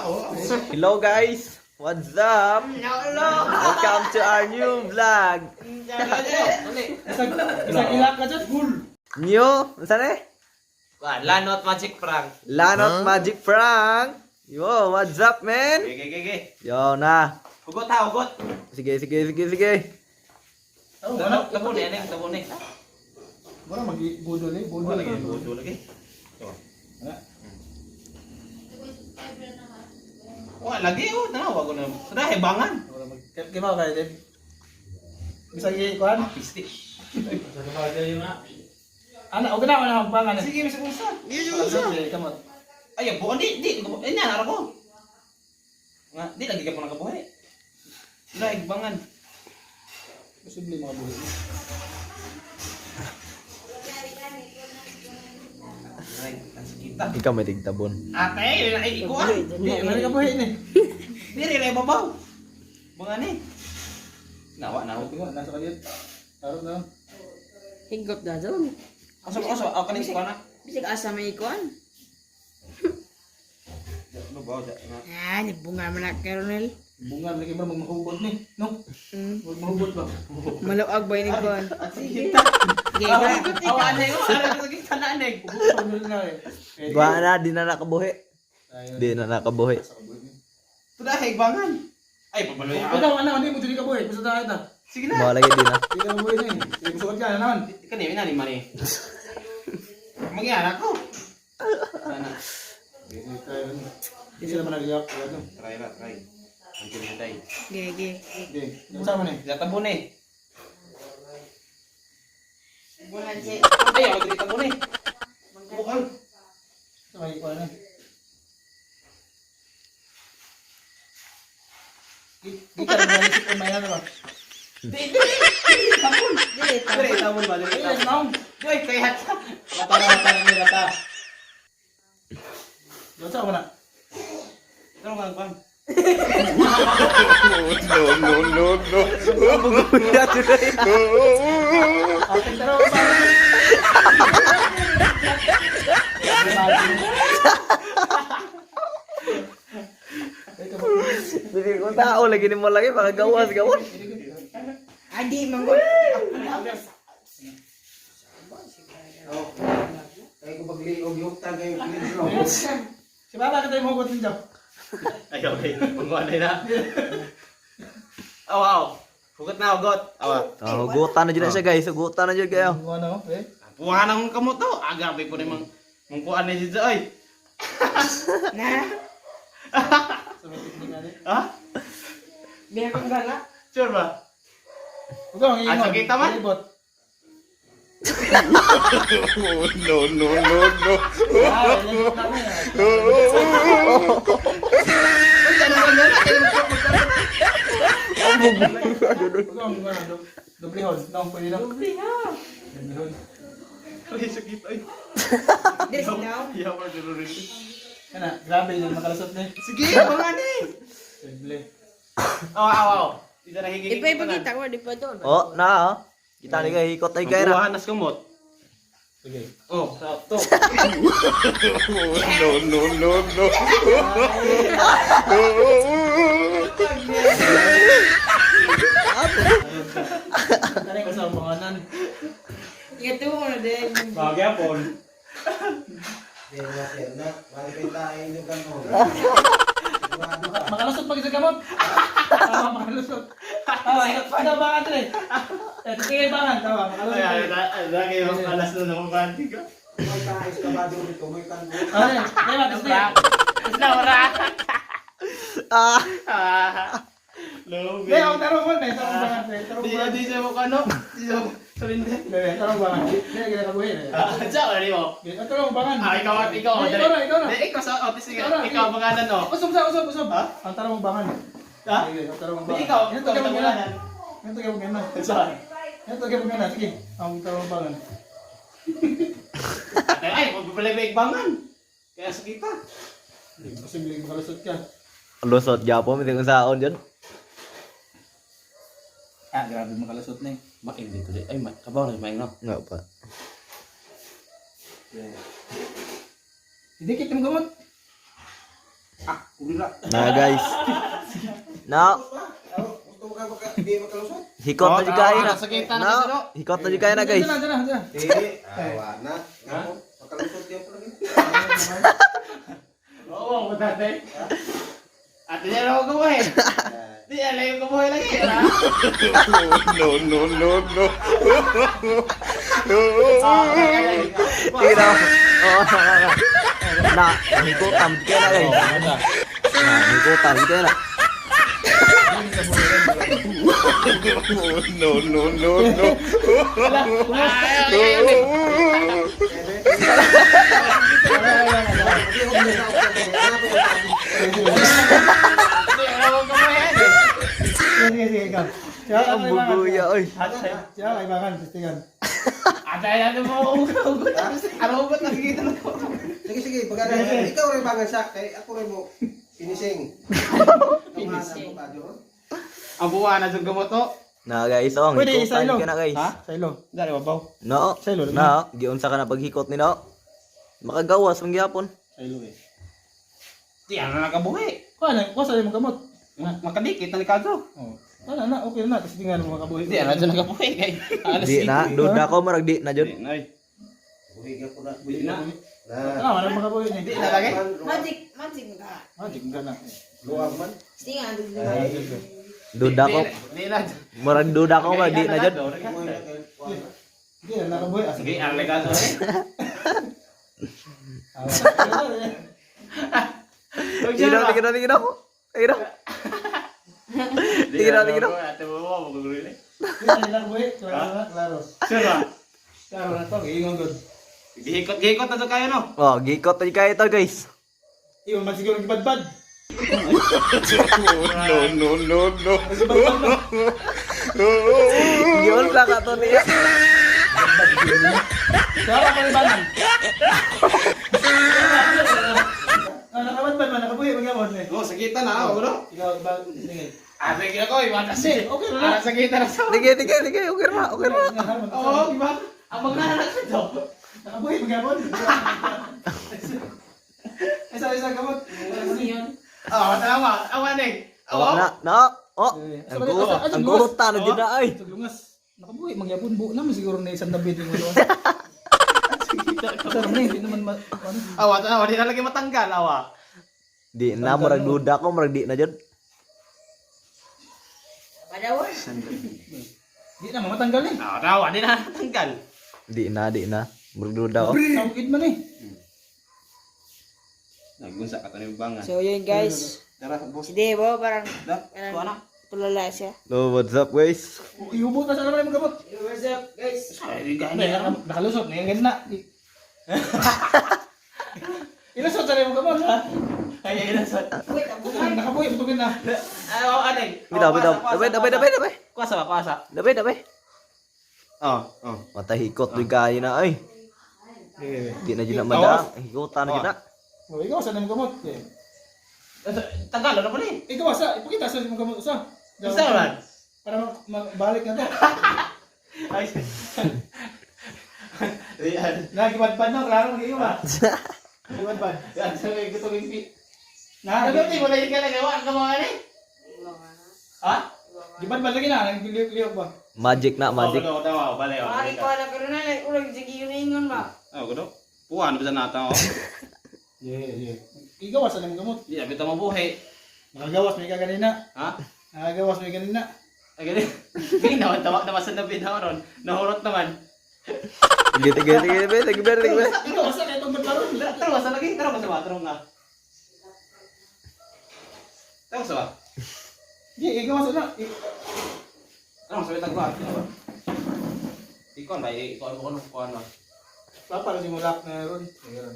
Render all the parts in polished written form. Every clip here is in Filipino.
Hello guys, what's up? Welcome to our new vlog. Isang ilak ka dyan, full. New, saan eh? Lanot Magic Prank. Lanot Magic Prank. Yo, what's up man? Gege. Yo na. Hugot ha, hugot. Sige. Tabon eh, tabon eh. Wala mag-budol eh, budol eh. Budol lagi. Wah, lagi oh, tanaw ko na. Sudah hebangan. Gimana kayo din? Bisa i-kuhan? Pisti. Anak, huwag na magpangan eh. Sige, bisa pusa. Sige, kamot. Ay, bukan di nyanar ako. Nga, di lagi ka pa nakabuhay. Sudah hebangan. Posible mga buhay. Ay, kita. Ikaw may tigtabon. Ate, ay ikuan. Di, nari ka buhay ni. Diri lay babaw. Bunga ni. Nawa na. Tingnan, nasa kalit. Tarot na. Higop na doon. Aso ako kanin ko na. Bisig asa may ikuan. Babaw da. Ah, ni bunga man na Colonel. Bunga, lagi mo magmahubot ni. No? Huwag mahubot ba? Maluag ba ni ikuan? Kita. Gega. Awan na yo, ara sa kita na anig. Pagmul na eh. Gwa na, di na nakabuhi. Di na nakabuhi. Sudah hebangan. Ay, pabaloy Ikaw, ako. anak, hindi mo dili ka buhay. Basta tayo ita. Sige na. Bawa lagi di na. Hindi ka buhay ni. Sige, musukat ka na naman. Kani na ni mani. Magyara ko. Sana. Hindi sila manaliyak. Try. Ang kinitay. Gege. Hindi, sama ni. Jatabo ni. Bulan si. Ay, ako dito mo ni. Bukan. Sama ikuan ni. Kita na naisip ko may ano ba? Dili Dili ta. tabon ba? Dili Ay, tabon. naong. Joy, kay hat. Mata ni mata. Doon sa na. Ano kang pan? Ating taro ba? Sige ko tao lagi ni mo lagi baka gawas gawon. Adi manggol. Kay ko pagliog yung tagay yung Si Baba ka tayo mahugot ninyo. Ay, okay. Pagkuhanay na. Aw. Hugot na, hugot. Awa. Hugutan na dyan siya guys. Hugutan na dyan kayo. Yung ano, eh? Puwahan ang kamot to. Agabi po naman. Mungkuhan na dyan ay. Na. Sa may teknik nga eh. Ha? Biya kong gala. Sure ba? Huwag kang iingon. Ah, sakita man? Ilibot. No. Ah, ilibot namin yan. Huwag kang ano, dublihon. Naong pwede na. Dublihon. Ay, sakit ay. This now. Yawar dito rin. Yan na, grabe yung makalasot na eh. Sige, mga ni. Simple. Aw. Dito na higigit. Ipapakita ko di pa doon. Oh, na oh. Kita ni kayo hikot ay kayo na. Puwahan na skumot. Sige. Oh, to. Tari ko sa panganan. Ito mo na din. Bagay po. Makalusot pag isa gamot. Makalusot. Ano ba ka ito eh? Ito kayo bangan. Tawa, makalusot. Lagi yung alas na naman banti ko. Ano eh? Kaya ba, kasi Naura. Ah. Lobe. Kaya ako tarong mo, may tarong bangan. Di siya mo kano. Di siya mo salinde. Kaya tarong bangan. Kaya kita kabuhin eh. Diyan, ano mo? Kaya tarong bangan. Ikaw. Ikaw na. Ikaw sa otis. Ikaw pangalan, no? Usap. Ha? Ang tarong bangan. Ha? Sige, ang tarong Di bangan. ikaw. Ito Ikaw kayo magana. pangalan. Ito kayo magana. Saan? Ito kayo magana. Sige, ang tarong bangan. Ay, magbabalay bangan. Kaya sakita. Posibleng makalusot ka. Lusot gapo mi kung saon dyan. Ah, grabe makalusot na eh. Main dito di. Ay, kabaw na main no. Nga pa. Hindi kita mo gamot. Kulira. Nah guys. Now, Gusto mo ka di makalusot? hikot na juga kayo na. Sakita na Now, kasi, no? hikot na juga kayo na guys. Diyan. Wala. Makalusot yan pala. Oo, matate. Ate niya lang ako kabuhay. Di, alay yung kabuhay lagi. Tira. Oh, na, hikotan juga na guys. Nah, hikotan juga na. Sige, ikaw. Siya Ang bubuya oy. Siya kailangan, testigan. Ate, ano mo ugot? Ano ugot nakikita na ko? Sige, pag-ano. Ikaw rin bangan sa, kay ako rin mo. Finishing. Finishing. Ang buwan na yung gamot to. Nah guys, oh, Pwede hikotan sa ilo. juga na guys. Ha? Sa ilo. Dari babaw. No. Sa ilo. Na, giunsa ka na paghikot ni no. Makagawas mong gyapon. Sa ilo eh. Di, ano na kabuhay? Kuha sa imong gamot. Makadikit na likado. Oh. Na, okay na. Testingan mo makabuhi. Di, ano dyan na kabuhay kay. Di na, duda ko marag di na jud. Di, nay. Buhi ka po na. Di na. Wala makabuhi ni. Di na lagi. Magic ka. Magic ka na. Luwag man. Stingan ando dito. Duda ko, Di na. marag duda ko marag di na jud. Hindi na nakabuhi. Sige, ang likado eh. Tingnan ko. Ayun. Tingnan. Ate mo, magugulili. Hindi na nakabuhi. Klaro. Sure ba? Klaro na to. Iingon good. Gihikot na to kayo, no? Oh, gikot na kayo ito guys. Iwan man siguro gibadbad. Giyon lang ka to niya. Kaya pa libanan. Nakabadbad man. Nakabuhi. Magyamon eh. Oh, sakita na ako, no? Ikaw, sige. Ate, kaya ko, iwan kasi. Okay na. Sakita na sa... Sige. Okay ra. Oo, iba. Ang magnanak sa to. Nakabuhi. Magyamon. Isa gamot. Oo, tama. Awan eh. Oh, na. Oh, ang guta na jud na ay. Lungas. Nakabuhi. Magyapon. Buo naman siguro na isang dabit yung luwas. Sarap na hindi naman Awa, di na lagi matanggal, awa. Di na marag duda ko marag di na jud. Padawan. Di na matanggal eh. Awa, di na matanggal. Di na. Marag duda ko. Tawagid man eh. Nagunsa ka tayo bangan. So yun guys. Tara, boss. Si Debo parang Tuwa na. tulala siya. No, what's up guys? Iubot na sa naman yung gamot. What's up guys? Ay, Nakalusot na yung ganda. Ilusot sa yung gamot ha? Ay, inasot. Wait, ang buhay. Nakabuhi. Butugin na. Awa, aneng. Dapat. Kuasa. Dapat. Oh. Matahikot jud kayo na ay. Di na jud na mada. Hikotan na jud na. O, ikaw sa yung gamot. Tagal, ano pa ni? Ikaw sa. Ipakita sa yung gamot. Usa. Isa naman. Para mabalik na to. Ay, Rian. Nagibadbad na. Klaro mag-iyo ba? Nagibadbad. Yan, sabi ko itong impi. Na. Nagawin mo na yung kalagawa ka mga ni? Ha? Gibadbad lagi na. Nagliyok ba? Magic na, magic. Oh, daw, bale. Mari ko na karon na ulag sige yun ingon ba. Oh, kudo. Puan bisa nata oh. Yeah. Ikaw sa yung gamot. Di abita mabuhay. Nakagawas may kaganina. Ha? Nakagawas may kanina. Ay gani. Hindi naman tawa na masan na binawron. Nahurot naman. Sige. Ikaw sa kaya itong baglaron. Tara masa lagi, tara masa ba? Tara nga. Tara masa ba? Ikaw sa na. Tara masa bitag ba? Ikon ba? Ikon mo kuan ba? Papa lang simulak na ron. Ayun.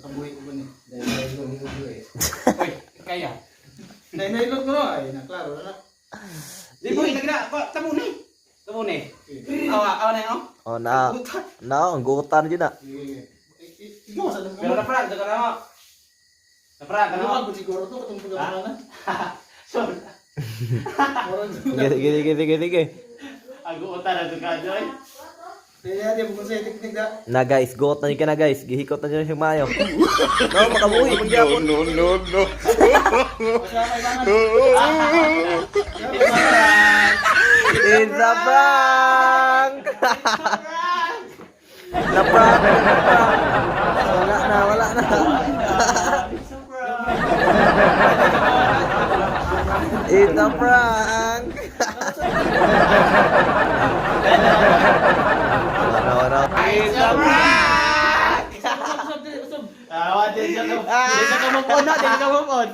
Kabuhi ko ba ni? Oy, kaya. Nailog ko no. Ay, naklaro na. Di boy, nagra. Tamo ni. Awa na oh. Oh, na. Ang gutan jud na. Ikaw sa yung Pero gamot. na daga na mo. Napra ka Ano na. ba siguro to katong pagkakaroon na? Sure. Sige. Ako utan na to ka joy. Kaya di mo sa teknik na. Na guys, goat na yun ka na guys. Gihikot na dyan siyang mayo. No, makabuhi. Magyapon. It's a prank! Na-prank! Wala na. It's a prank! Wala. It's a prank! Usog. Awa din siya. Di siya kamukon na. Di siya kamukon.